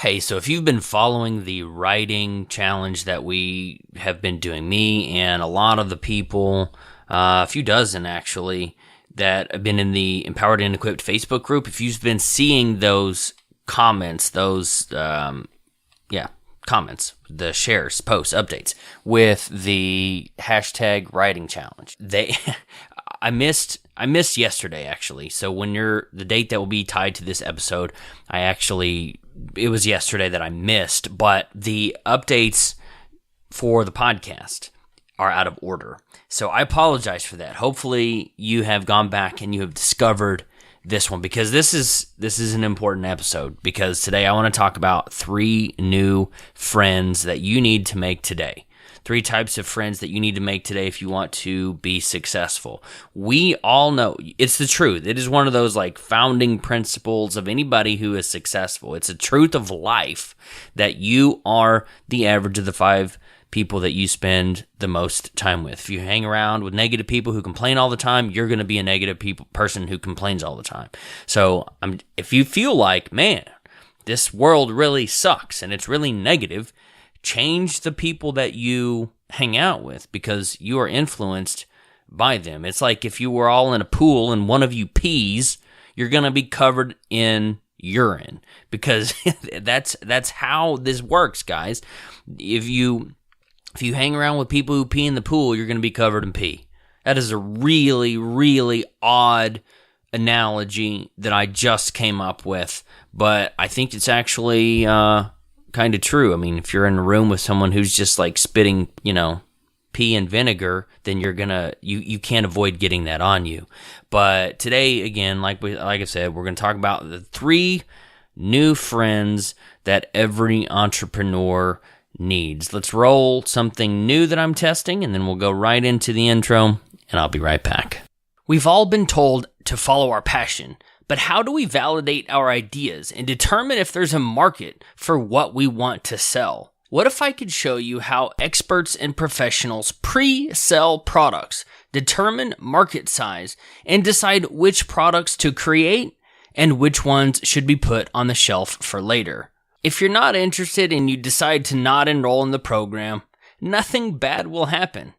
Hey, so if you've been following the writing challenge that we have been doing, me and a lot of the people, a few dozen actually, that have been in the Empowered and Equipped Facebook group, if you've been seeing those comments, comments, the shares, posts, updates with the hashtag writing challenge, I missed yesterday actually. So when the date that will be tied to this episode, it was yesterday that I missed, but the updates for the podcast are out of order. So I apologize for that. Hopefully you have gone back and you have discovered this one, because this is an important episode, because today I want to talk about 3 new friends that you need to make today. 3 types of friends that you need to make today if you want to be successful. We all know it's the truth. It is one of those like founding principles of anybody who is successful. It's a truth of life that you are the average of the 5 people that you spend the most time with. If you hang around with negative people who complain all the time, you're going to be a negative person who complains all the time. So if you feel like, man, this world really sucks and it's really negative, change the people that you hang out with, because you are influenced by them. It's like if you were all in a pool and one of you pees, you're going to be covered in urine, because that's how this works, guys. If you hang around with people who pee in the pool, you're going to be covered in pee. That is a really, really odd analogy that I just came up with, but I think it's actually kind of true. I mean, if you're in a room with someone who's just like spitting, pee and vinegar, then you can't avoid getting that on you. But today, again, like I said, we're going to talk about the 3 new friends that every entrepreneur needs. Let's roll something new that I'm testing, and then we'll go right into the intro, and I'll be right back. We've all been told to follow our passion, but how do we validate our ideas and determine if there's a market for what we want to sell? What if I could show you how experts and professionals pre-sell products, determine market size, and decide which products to create and which ones should be put on the shelf for later? If you're not interested and you decide to not enroll in the program, nothing bad will happen.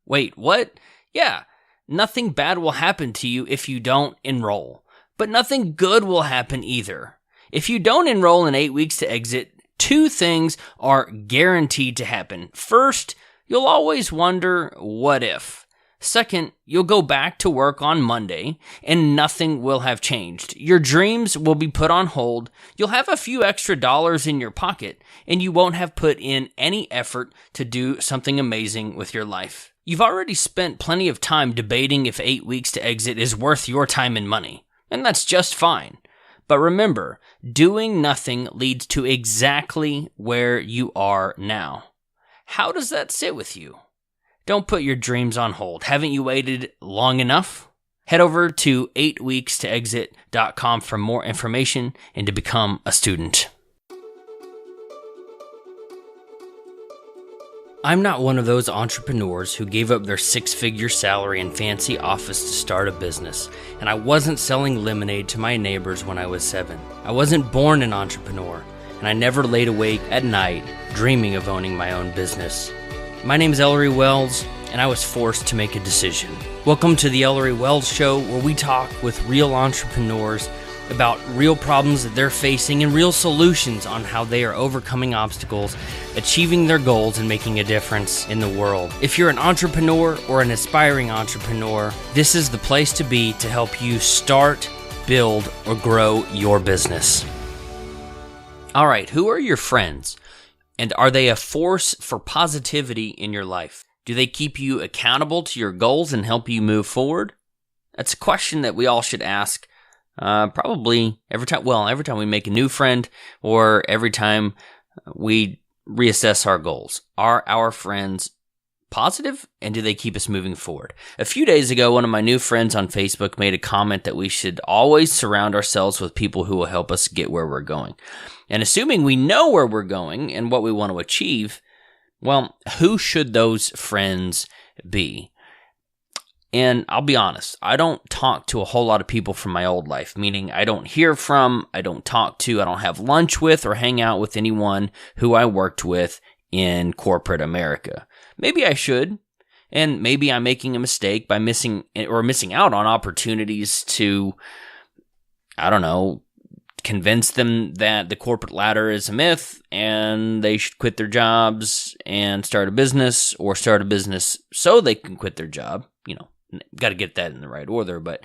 Wait, what? Yeah, nothing bad will happen to you if you don't enroll. But nothing good will happen either. If you don't enroll in 8 weeks to exit, 2 things are guaranteed to happen. First, you'll always wonder, what if? Second, you'll go back to work on Monday and nothing will have changed. Your dreams will be put on hold. You'll have a few extra dollars in your pocket and you won't have put in any effort to do something amazing with your life. You've already spent plenty of time debating if 8 weeks to exit is worth your time and money, and that's just fine. But remember, doing nothing leads to exactly where you are now. How does that sit with you? Don't put your dreams on hold. Haven't you waited long enough? Head over to 8weekstoexit.com for more information and to become a student. I'm not one of those entrepreneurs who gave up their 6-figure salary and fancy office to start a business, and I wasn't selling lemonade to my neighbors when I was 7. I wasn't born an entrepreneur, and I never laid awake at night dreaming of owning my own business. My name is Ellery Wells, and I was forced to make a decision. Welcome to the Ellery Wells Show, where we talk with real entrepreneurs about real problems that they're facing and real solutions on how they are overcoming obstacles, achieving their goals, and making a difference in the world. If you're an entrepreneur or an aspiring entrepreneur, this is the place to be to help you start, build, or grow your business. All right, who are your friends? And are they a force for positivity in your life? Do they keep you accountable to your goals and help you move forward? That's a question that we all should ask probably every time we make a new friend or every time we reassess our goals. Are our friends positive, and do they keep us moving forward? A few days ago, one of my new friends on Facebook made a comment that we should always surround ourselves with people who will help us get where we're going. And assuming we know where we're going and what we want to achieve, well, who should those friends be? And I'll be honest, I don't talk to a whole lot of people from my old life, meaning I don't hear from, I don't talk to, I don't have lunch with or hang out with anyone who I worked with in corporate America. Maybe I should, and maybe I'm making a mistake by missing out on opportunities to, I don't know, convince them that the corporate ladder is a myth and they should quit their jobs and start a business, or start a business so they can quit their job. Got to get that in the right order. But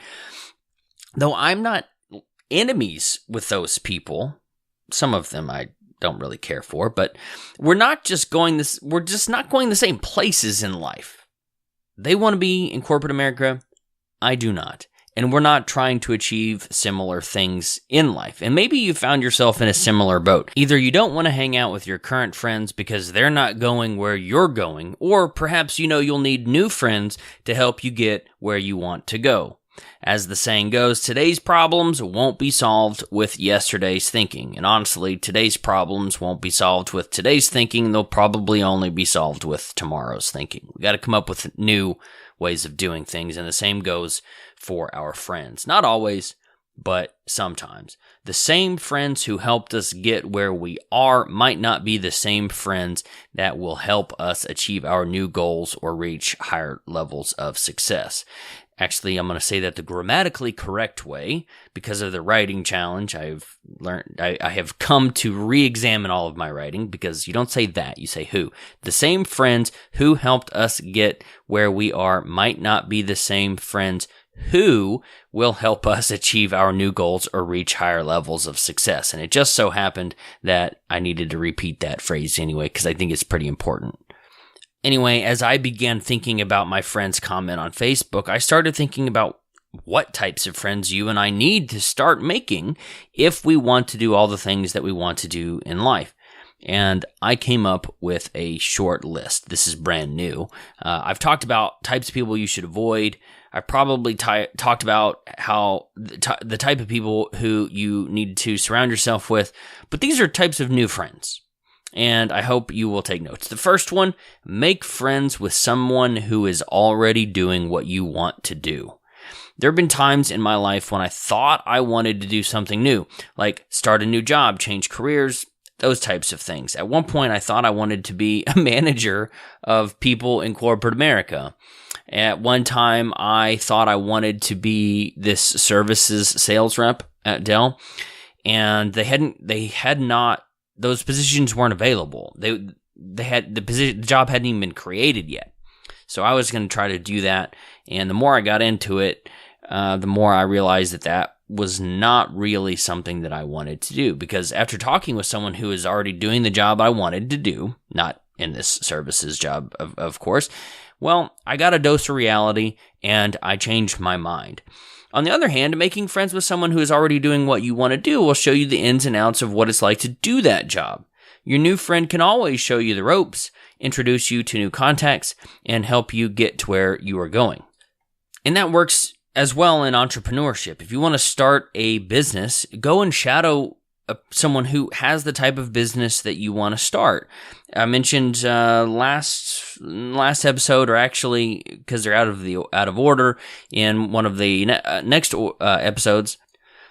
though I'm not enemies with those people, some of them I don't really care for, but we're just not going the same places in life. They want to be in corporate America. I do not. And we're not trying to achieve similar things in life. And maybe you found yourself in a similar boat. Either you don't want to hang out with your current friends because they're not going where you're going, or perhaps you'll need new friends to help you get where you want to go. As the saying goes, today's problems won't be solved with yesterday's thinking. And honestly, today's problems won't be solved with today's thinking. They'll probably only be solved with tomorrow's thinking. We got to come up with new ways of doing things, and the same goes for our friends. Not always, but sometimes. The same friends who helped us get where we are might not be the same friends that will help us achieve our new goals or reach higher levels of success. Actually, I'm going to say that the grammatically correct way, because of the writing challenge. I have come to re-examine all of my writing, because you don't say that, you say who. The same friends who helped us get where we are might not be the same friends who will help us achieve our new goals or reach higher levels of success. And it just so happened that I needed to repeat that phrase anyway, because I think it's pretty important. Anyway, as I began thinking about my friend's comment on Facebook, I started thinking about what types of friends you and I need to start making if we want to do all the things that we want to do in life. And I came up with a short list. This is brand new. I've talked about types of people you should avoid. I've probably talked about how the type of people who you need to surround yourself with. But these are types of new friends, and I hope you will take notes. The first one, make friends with someone who is already doing what you want to do. There have been times in my life when I thought I wanted to do something new, like start a new job, change careers, those types of things. At one point, I thought I wanted to be a manager of people in corporate America. At one time, I thought I wanted to be this services sales rep at Dell, and those positions weren't available. They had the job hadn't even been created yet. So I was going to try to do that. And the more I got into it, the more I realized that was not really something that I wanted to do. Because after talking with someone who is already doing the job I wanted to do, not in this services job, of course, well, I got a dose of reality and I changed my mind. On the other hand, making friends with someone who is already doing what you want to do will show you the ins and outs of what it's like to do that job. Your new friend can always show you the ropes, introduce you to new contacts, and help you get to where you are going. And that works as well in entrepreneurship. If you want to start a business, go and shadow someone who has the type of business that you want to start. I mentioned last episode, or actually because they're out of order, in one of the next episodes,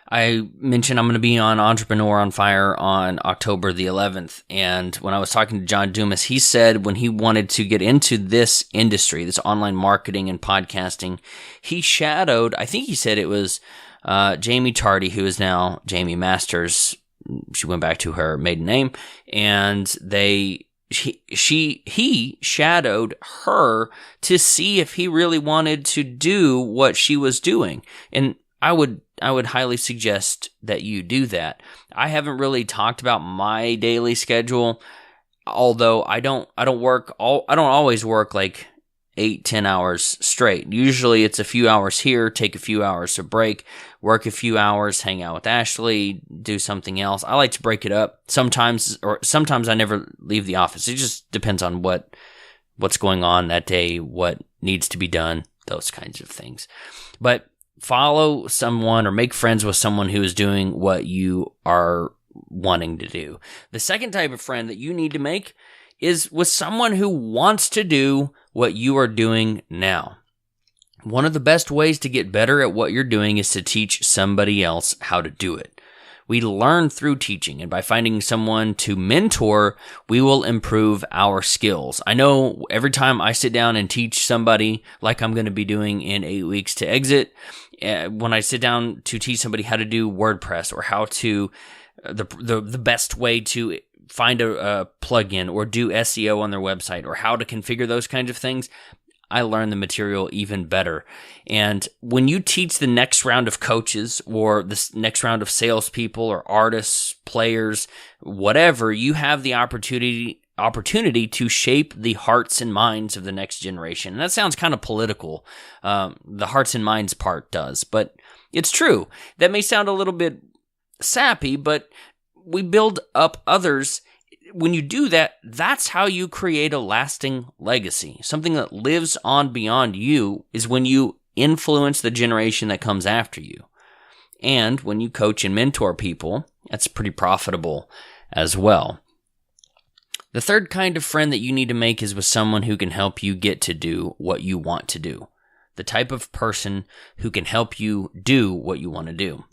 I mentioned I'm going to be on Entrepreneur on Fire on October the 11th. And when I was talking to John Dumas, he said when he wanted to get into this industry, this online marketing and podcasting, he shadowed, I think he said it was Jamie Tardy, who is now Jamie Masters. She went back to her maiden name, and he shadowed her to see if he really wanted to do what she was doing. And I would highly suggest that you do that. I haven't really talked about my daily schedule, although I don't always work like 8-10 hours straight. Usually it's a few hours here, take a few hours to break, work a few hours, hang out with Ashley, do something else. I like to break it up. Sometimes I never leave the office. It just depends on what's going on that day, what needs to be done, those kinds of things. But follow someone or make friends with someone who is doing what you are wanting to do. The second type of friend that you need to make is with someone who wants to do what you are doing now. One of the best ways to get better at what you're doing is to teach somebody else how to do it. We learn through teaching, and by finding someone to mentor, we will improve our skills. I know every time I sit down and teach somebody, like I'm going to be doing in 8 weeks to exit, when I sit down to teach somebody how to do WordPress or how to the best way to find a plugin or do SEO on their website or how to configure those kinds of things, I learn the material even better. And when you teach the next round of coaches or the next round of salespeople or artists, players, whatever, you have the opportunity to shape the hearts and minds of the next generation. And that sounds kind of political. The hearts and minds part does, but it's true. That may sound a little bit sappy, but we build up others. When you do that, that's how you create a lasting legacy. Something that lives on beyond you is when you influence the generation that comes after you. And when you coach and mentor people, that's pretty profitable as well. The third kind of friend that you need to make is with someone who can help you get to do what you want to do. The type of person who can help you do what you want to do.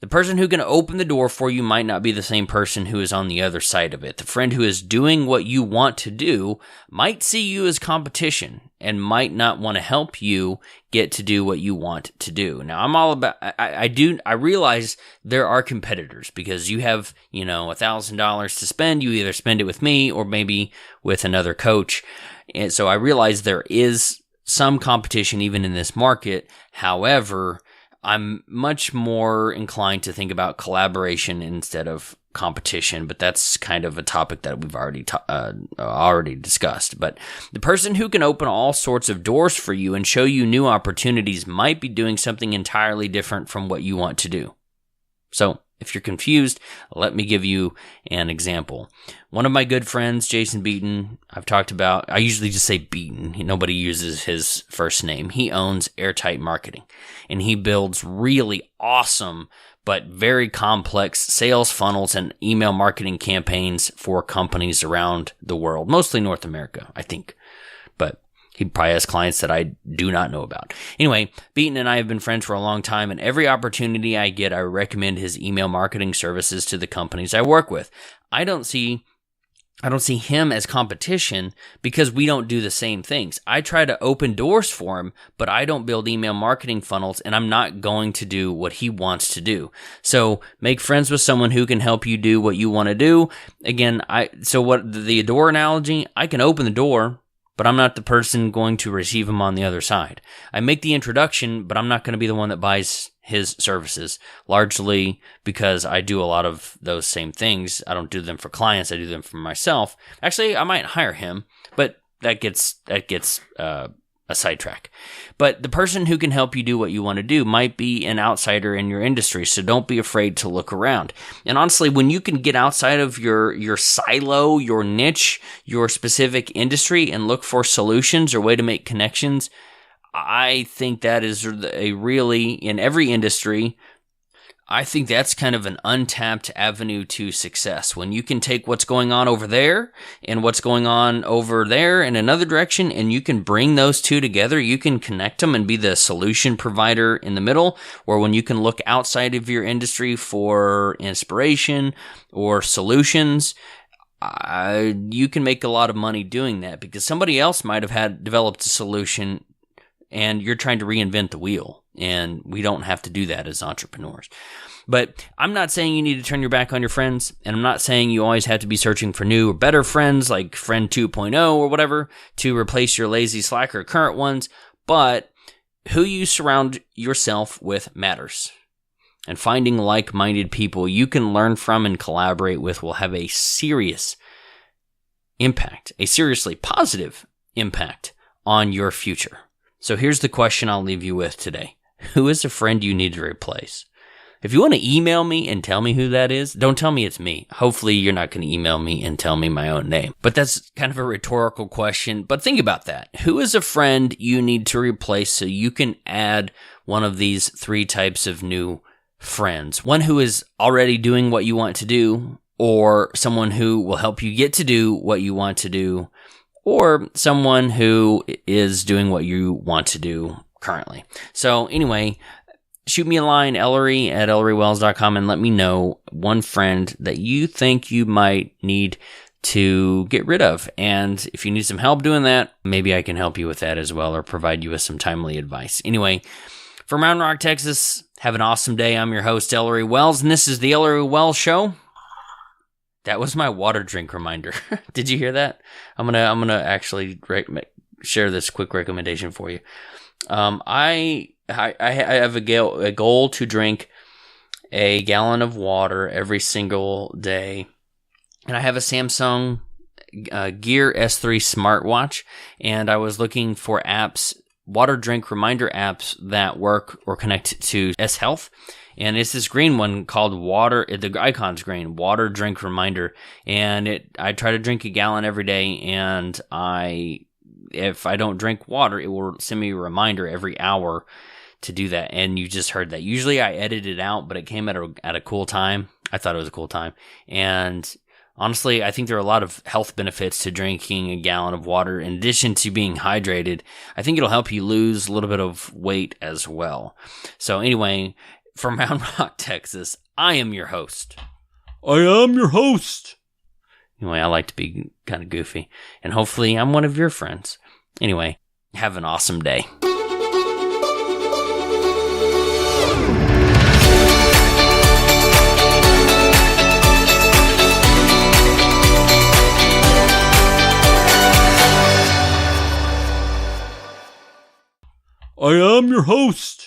The person who can open the door for you might not be the same person who is on the other side of it. The friend who is doing what you want to do might see you as competition and might not want to help you get to do what you want to do. Now, I'm all about, I realize there are competitors because you have, $1,000 to spend. You either spend it with me or maybe with another coach. And so I realize there is some competition even in this market. However, I'm much more inclined to think about collaboration instead of competition, but that's kind of a topic that we've already discussed. But the person who can open all sorts of doors for you and show you new opportunities might be doing something entirely different from what you want to do. So if you're confused, let me give you an example. One of my good friends, Jason Beaton, I usually just say Beaton. Nobody uses his first name. He owns Airtight Marketing, and he builds really awesome but very complex sales funnels and email marketing campaigns for companies around the world, mostly North America, I think. But he probably has clients that I do not know about. Anyway, Beaton and I have been friends for a long time, and every opportunity I get, I recommend his email marketing services to the companies I work with. I don't see him as competition because we don't do the same things. I try to open doors for him, but I don't build email marketing funnels, and I'm not going to do what he wants to do. So make friends with someone who can help you do what you want to do. Again, the door analogy, I can open the door, but I'm not the person going to receive him on the other side. I make the introduction, but I'm not going to be the one that buys his services, largely because I do a lot of those same things. I don't do them for clients. I do them for myself. Actually, I might hire him, but that gets a sidetrack. But the person who can help you do what you want to do might be an outsider in your industry, so don't be afraid to look around. And honestly, when you can get outside of your silo, your niche, your specific industry, and look for solutions or way to make connections, I think that is in every industry, I think that's kind of an untapped avenue to success. When you can take what's going on over there and what's going on over there in another direction, and you can bring those two together, you can connect them and be the solution provider in the middle, or when you can look outside of your industry for inspiration or solutions, you can make a lot of money doing that because somebody else might have developed a solution and you're trying to reinvent the wheel, and we don't have to do that as entrepreneurs. But I'm not saying you need to turn your back on your friends, and I'm not saying you always have to be searching for new or better friends like Friend 2.0 or whatever to replace your lazy slacker current ones, but who you surround yourself with matters. And finding like-minded people you can learn from and collaborate with will have a serious impact, a seriously positive impact on your future. So here's the question I'll leave you with today. Who is a friend you need to replace? If you want to email me and tell me who that is, don't tell me it's me. Hopefully you're not going to email me and tell me my own name. But that's kind of a rhetorical question. But think about that. Who is a friend you need to replace so you can add one of these three types of new friends? One who is already doing what you want to do, or someone who will help you get to do what you want to do, or someone who is doing what you want to do currently. So anyway, shoot me a line, Ellery at ElleryWells.com, and let me know one friend that you think you might need to get rid of. And if you need some help doing that, maybe I can help you with that as well, or provide you with some timely advice. Anyway, from Round Rock, Texas, have an awesome day. I'm your host, Ellery Wells, and this is the Ellery Wells Show. That was my water drink reminder. Did you hear that? I'm gonna actually share this quick recommendation for you. I have a goal to drink a gallon of water every single day, and I have a Samsung Gear S3 smartwatch, and I was looking for apps, water drink reminder apps that work or connect to S Health. And it's this green one called Water. The icon's green, Water Drink Reminder. And I try to drink a gallon every day. And if I don't drink water, it will send me a reminder every hour to do that. And you just heard that. Usually I edit it out, but it came at a cool time. I thought it was a cool time. And honestly, I think there are a lot of health benefits to drinking a gallon of water. In addition to being hydrated, I think it'll help you lose a little bit of weight as well. So anyway, from Round Rock, Texas, I am your host. I am your host. Anyway, I like to be kind of goofy, and hopefully I'm one of your friends. Anyway, have an awesome day. I am your host.